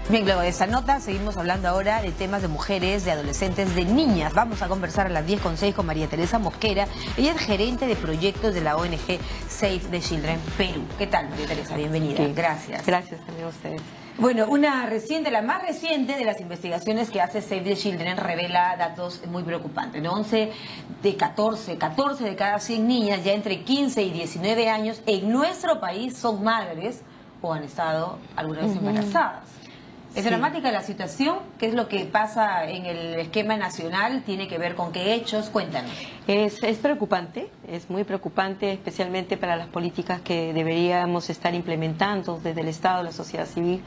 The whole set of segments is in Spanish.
Bien, luego de esta nota seguimos hablando ahora de temas de mujeres, de adolescentes, de niñas. Vamos a conversar a las 10:06 con María Teresa Mosquera. Ella es gerente de proyectos de la ONG Save the Children Perú. ¿Qué tal, María Teresa? Bienvenida. Sí. Gracias. Gracias también a ustedes. Bueno, la más reciente de las investigaciones que hace Save the Children revela datos muy preocupantes, ¿no? 14 de cada 100 niñas ya entre 15 y 19 años en nuestro país son madres o han estado alguna vez embarazadas. Es dramática la situación. ¿Qué es lo que pasa en el esquema nacional? ¿Tiene que ver con qué hechos? Cuéntanos. Es preocupante, es muy preocupante, especialmente para las políticas que deberíamos estar implementando desde el Estado, la sociedad civil,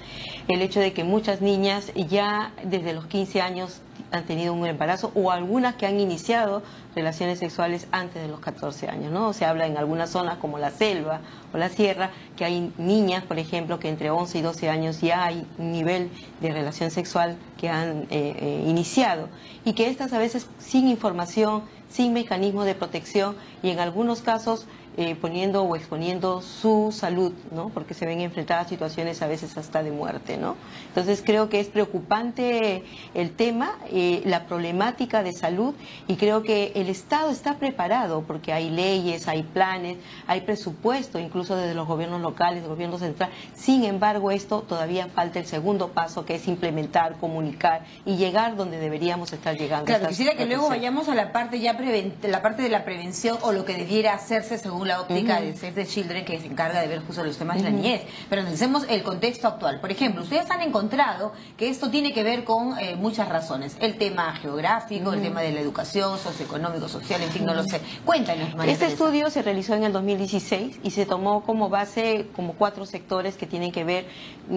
el hecho de que muchas niñas ya desde los 15 años han tenido un embarazo o algunas que han iniciado relaciones sexuales antes de los 14 años, ¿no? Se habla en algunas zonas como la selva o la sierra que hay niñas, por ejemplo, que entre 11 y 12 años ya hay un nivel de relación sexual que han iniciado y que estas a veces sin información, sin mecanismo de protección y en algunos casos poniendo o exponiendo su salud, ¿no? Porque se ven enfrentadas a situaciones a veces hasta de muerte, ¿no? Entonces creo que es preocupante el tema, la problemática de salud, y creo que el Estado está preparado porque hay leyes, hay planes, hay presupuesto, incluso desde los gobiernos locales, el gobierno central. Sin embargo, esto todavía falta el segundo paso, que es implementar, comunicar y llegar donde deberíamos estar llegando. Claro, quisiera que luego vayamos a la parte la parte de la prevención o lo que debiera hacerse según la óptica de Save the Children, que se encarga de ver justo los temas de la niñez. Pero analicemos el contexto actual. Por ejemplo, ustedes han encontrado que esto tiene que ver con muchas razones. El tema geográfico, el tema de la educación, socioeconómico, social, en fin, no lo sé. Cuéntanos, María Este Teresa. estudio se realizó en el 2016 y se tomó como base como 4 sectores que tienen que ver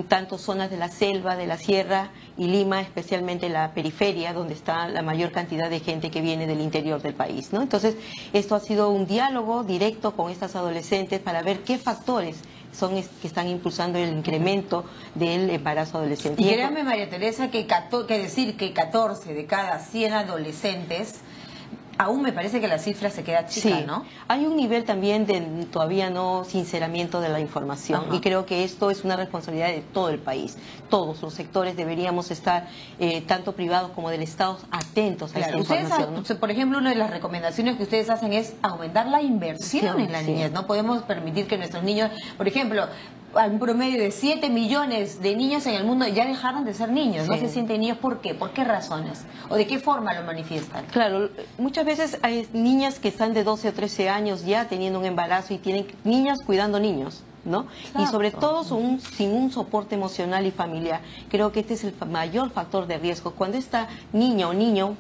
tanto zonas de la selva, de la sierra y Lima, especialmente la periferia, donde está la mayor cantidad de gente que viene del interior del país, ¿no? Entonces, esto ha sido un diálogo directo con estas adolescentes para ver qué factores son que están impulsando el incremento del embarazo adolescente. Y créame, María Teresa, que decir que 14 de cada 100 adolescentes, aún me parece que la cifra se queda chica, sí, ¿no? Hay un nivel también de todavía no sinceramiento de la información. Y creo que esto es una responsabilidad de todo el país. Todos los sectores deberíamos estar, tanto privados como del Estado, atentos a esta información, ¿no? Por ejemplo, una de las recomendaciones que ustedes hacen es aumentar la inversión en la niñez. No podemos permitir que nuestros niños, por ejemplo, un promedio de 7 millones de niños en el mundo ya dejaron de ser niños, no se sienten niños. ¿Por qué? ¿Por qué razones? ¿O de qué forma lo manifiestan? Claro, muchas veces hay niñas que están de 12 o 13 años ya teniendo un embarazo y tienen niñas cuidando niños, ¿no? Exacto. Y sobre todo sin un soporte emocional y familiar. Creo que este es el mayor factor de riesgo. Cuando esta niña o niño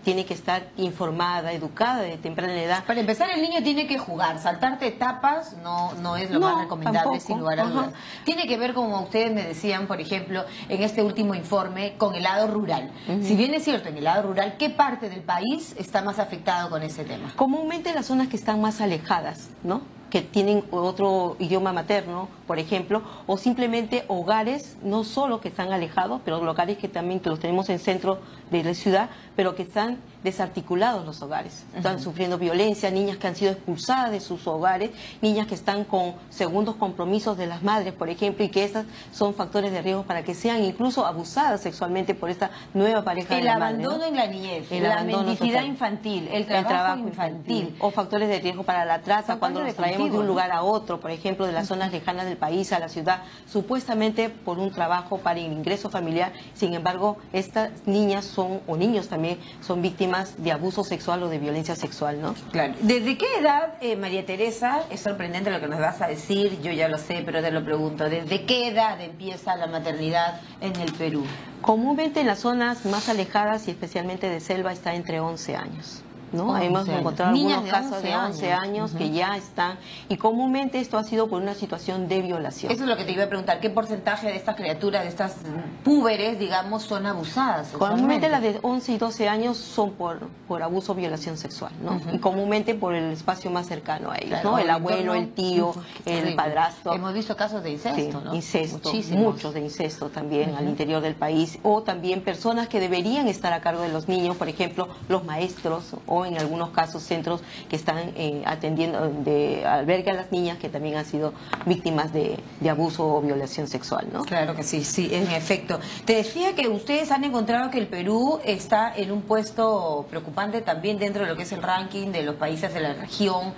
tiene que estar informada, educada de temprana edad. Para empezar, el niño tiene que jugar. Saltarte etapas no es lo más recomendable, tampoco, sin lugar a dudas. Tiene que ver, como ustedes me decían, por ejemplo, en este último informe, con el lado rural. Si bien es cierto, en el lado rural, ¿qué parte del país está más afectado con ese tema? Comúnmente las zonas que están más alejadas, ¿no? Que tienen otro idioma materno, por ejemplo, o simplemente hogares, no solo que están alejados, pero hogares que también los tenemos en centro de la ciudad, pero que están desarticulados los hogares. Están sufriendo violencia, niñas que han sido expulsadas de sus hogares, niñas que están con segundos compromisos de las madres, por ejemplo, y que esas son factores de riesgo para que sean incluso abusadas sexualmente por esta nueva pareja de la madre, abandono, ¿no? En la niñez, la mendicidad infantil, el trabajo infantil, o factores de riesgo para la trata, cuando los traemos de un lugar a otro, por ejemplo, de las zonas lejanas del país a la ciudad, supuestamente por un trabajo para el ingreso familiar. Sin embargo, estas niñas o niños también son víctimas de abuso sexual o de violencia sexual, ¿no? Claro. ¿Desde qué edad, María Teresa, es sorprendente lo que nos vas a decir, yo ya lo sé, pero te lo pregunto, ¿desde qué edad empieza la maternidad en el Perú? Comúnmente en las zonas más alejadas y especialmente de selva está entre 11 años. ¿No? Hemos encontrado algunos casos de 11 años que ya están, y comúnmente esto ha sido por una situación de violación. Eso es lo que te iba a preguntar, ¿qué porcentaje de estas criaturas, de estas púberes, digamos, son abusadas? Comúnmente las de 11 y 12 años son por abuso o violación sexual, ¿no? Y comúnmente por el espacio más cercano a ellos, claro, ¿no? El abuelo, el tío, el padrastro. Hemos visto casos de incesto, sí, ¿no? Incesto, muchos de incesto también al interior del país, o también personas que deberían estar a cargo de los niños, por ejemplo, los maestros o o en algunos casos centros que están atendiendo, de albergue a las niñas que también han sido víctimas de abuso o violación sexual, ¿no? Claro que sí, sí, en efecto. Te decía que ustedes han encontrado que el Perú está en un puesto preocupante también dentro de lo que es el ranking de los países de la región.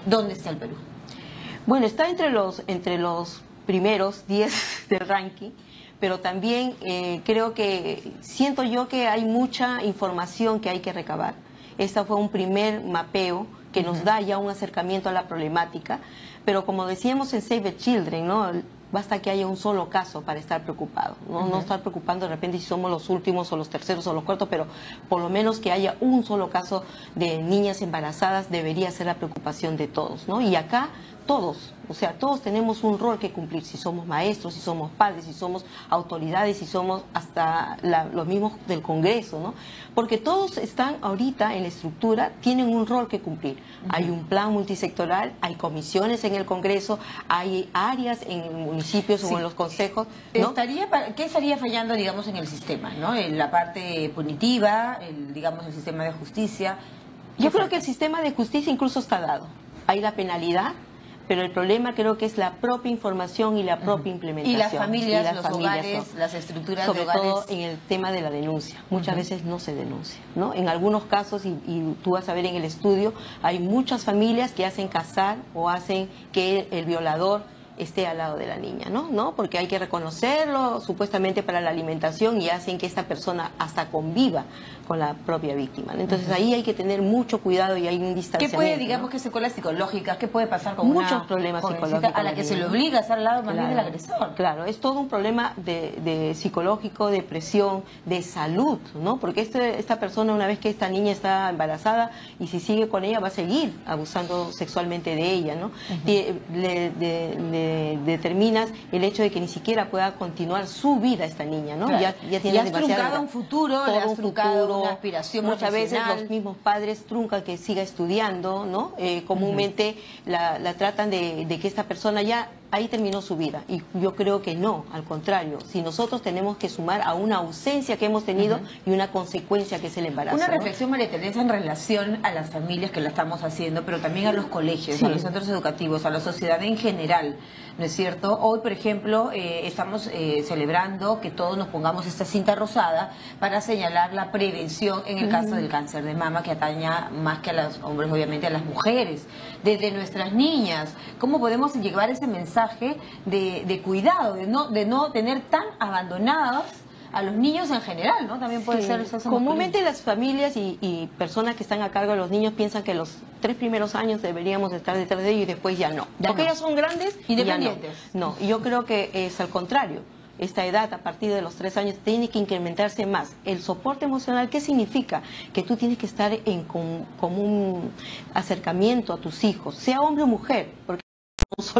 ¿Dónde está el Perú? Bueno, está entre los primeros 10 del ranking, pero también siento yo que hay mucha información que hay que recabar. Este fue un primer mapeo que nos da ya un acercamiento a la problemática, pero como decíamos en Save the Children, ¿no? Basta que haya un solo caso para estar preocupado, ¿no? No estar preocupando de repente si somos los últimos o los terceros o los cuartos, pero por lo menos que haya un solo caso de niñas embarazadas debería ser la preocupación de todos, ¿no? Y acá todos, o sea, todos tenemos un rol que cumplir, si somos maestros, si somos padres, si somos autoridades, si somos hasta los mismos del Congreso, ¿no? Porque todos están ahorita en la estructura, tienen un rol que cumplir. Hay un plan multisectoral, hay comisiones en el Congreso, hay áreas en municipios o en los consejos, ¿no? ¿Qué estaría fallando, digamos, en el sistema, ¿no? En la parte punitiva, digamos, el sistema de justicia. Yo creo que el sistema de justicia incluso está dado. Hay la penalidad, pero el problema creo que es la propia información y la propia implementación. Y las familias, los hogares, las estructuras de hogares. Sobre todo en el tema de la denuncia. Muchas veces no se denuncia, ¿no? En algunos casos, y tú vas a ver en el estudio, hay muchas familias que hacen casar o hacen que el violador esté al lado de la niña, ¿no? Porque hay que reconocerlo supuestamente para la alimentación y hacen que esta persona hasta conviva con la propia víctima, ¿no? Entonces ahí hay que tener mucho cuidado y hay un distanciamiento. ¿Qué puede, digamos, que secuelas psicológicas? ¿Qué puede pasar con muchos problemas psicológicos a la que se le obliga a estar al lado más bien del agresor? Claro, es todo un problema de psicológico, de presión, de salud, ¿no? Porque esta persona, una vez que esta niña está embarazada y si sigue con ella, va a seguir abusando sexualmente de ella, ¿no? Determinas el hecho de que ni siquiera pueda continuar su vida esta niña, ¿no? Claro. Ya tiene has truncado un futuro, le has truncado una aspiración muchas profesional. veces los mismos padres truncan que siga estudiando, ¿no? Comúnmente la tratan de que esta persona ya ahí terminó su vida. Y yo creo que no, al contrario. Si nosotros tenemos que sumar a una ausencia que hemos tenido y una consecuencia que es el embarazo. Una reflexión, María Teresa, en relación a las familias que la estamos haciendo, pero también a los colegios, a los centros educativos, a la sociedad en general, ¿no es cierto? Hoy, por ejemplo, estamos celebrando que todos nos pongamos esta cinta rosada para señalar la prevención en el caso del cáncer de mama, que ataña más que a los hombres, obviamente a las mujeres, desde nuestras niñas. ¿Cómo podemos llevar ese mensaje de cuidado, de no tener tan abandonados a los niños en general, ¿no? También puede ser eso. Comúnmente las familias y personas que están a cargo de los niños piensan que los 3 primeros años deberíamos estar detrás de ellos y después ya no. Porque ellos son grandes y independientes. No, yo creo que es al contrario. Esta edad, a partir de los 3 años, tiene que incrementarse más. El soporte emocional, ¿qué significa? Que tú tienes que estar en común acercamiento a tus hijos, sea hombre o mujer, porque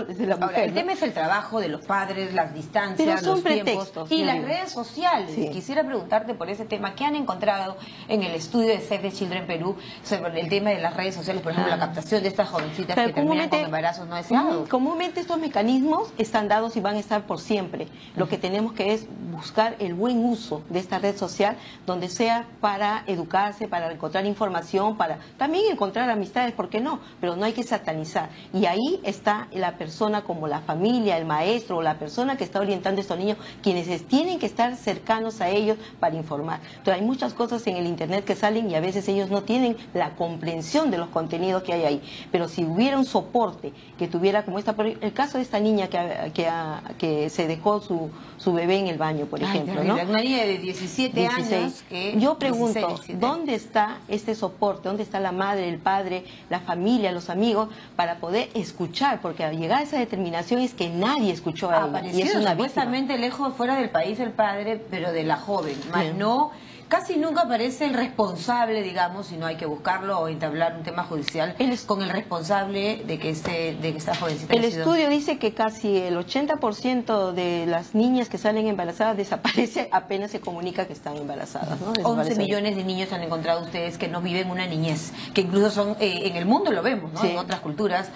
de la mujer. Ahora, el tema es el trabajo de los padres, las distancias, pero son los pretextos, tiempos y las redes sociales. Sí. Quisiera preguntarte por ese tema. ¿Qué han encontrado en el estudio de Save the Children Perú sobre el tema de las redes sociales? Por ejemplo, la captación de estas jovencitas que terminan con embarazos no deseados. Comúnmente estos mecanismos están dados y van a estar por siempre. Lo que tenemos que es buscar el buen uso de esta red social, donde sea para educarse, para encontrar información, para también encontrar amistades, ¿por qué no? Pero no hay que satanizar. Y ahí está la persona, como la familia, el maestro o la persona que está orientando a estos niños, quienes tienen que estar cercanos a ellos para informar. Entonces hay muchas cosas en el internet que salen y a veces ellos no tienen la comprensión de los contenidos que hay ahí. Pero si hubiera un soporte que tuviera como el caso de esta niña que se dejó su bebé en el baño, por ejemplo, ¿no? Una niña de 17 años. Yo pregunto, ¿dónde está este soporte? ¿Dónde está la madre, el padre, la familia, los amigos para poder escuchar? Porque al llegar a esa determinación es que nadie escuchó a ella. Y es una supuestamente lejos, fuera del país el padre, pero de la joven. Más no, casi nunca aparece el responsable, digamos, si no hay que buscarlo o entablar un tema judicial con el responsable de que esta jovencita. El estudio dice que casi el 80% de las niñas que salen embarazadas desaparece apenas se comunica que están embarazadas, ¿no? 11 millones de niños han encontrado ustedes que no viven una niñez, que incluso son, en el mundo lo vemos, ¿no? Sí. En otras culturas,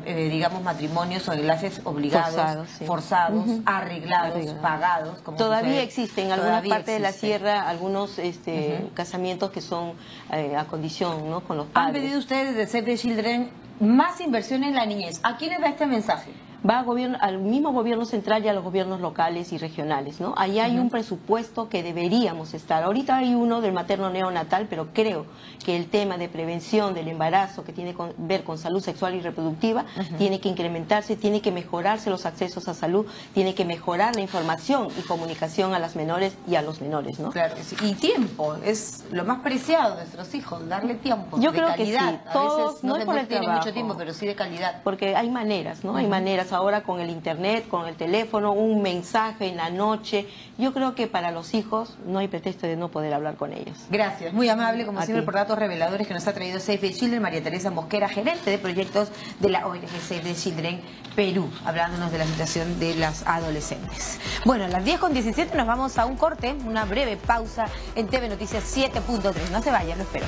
digamos, matrimonios o enlaces obligados, forzados, arreglados, pagados. Como todavía existe en algunas partes de la sierra algunos algunos casamientos que son a condición, ¿no?, con los padres. ¿Han pedido ustedes de Save the Children más inversión en la niñez? ¿A quiénes va este mensaje? Va al mismo gobierno central y a los gobiernos locales y regionales, ¿no? Ahí hay un presupuesto que deberíamos estar. Ahorita hay uno del materno neonatal, pero creo que el tema de prevención del embarazo, que tiene que ver con salud sexual y reproductiva, tiene que incrementarse, tiene que mejorarse los accesos a salud, tiene que mejorar la información y comunicación a las menores y a los menores, ¿no? Claro, y tiempo, es lo más preciado de nuestros hijos, darle tiempo. Yo de creo calidad. que sí, A todos, veces no es por el tiene trabajo, mucho tiempo, pero sí de calidad. porque hay maneras, ¿no? Hay maneras ahora con el internet, con el teléfono, un mensaje en la noche. Yo creo que para los hijos no hay pretexto de no poder hablar con ellos. Gracias, muy amable como A siempre ti. por datos reveladores que nos ha traído Save the Children. María Teresa Mosquera, gerente de proyectos de la ONG Save the Children Perú, hablándonos de la situación de las adolescentes. Bueno, a las 10:17 nos vamos a un corte, una breve pausa en TV Noticias 7.3. No se vayan, lo espero.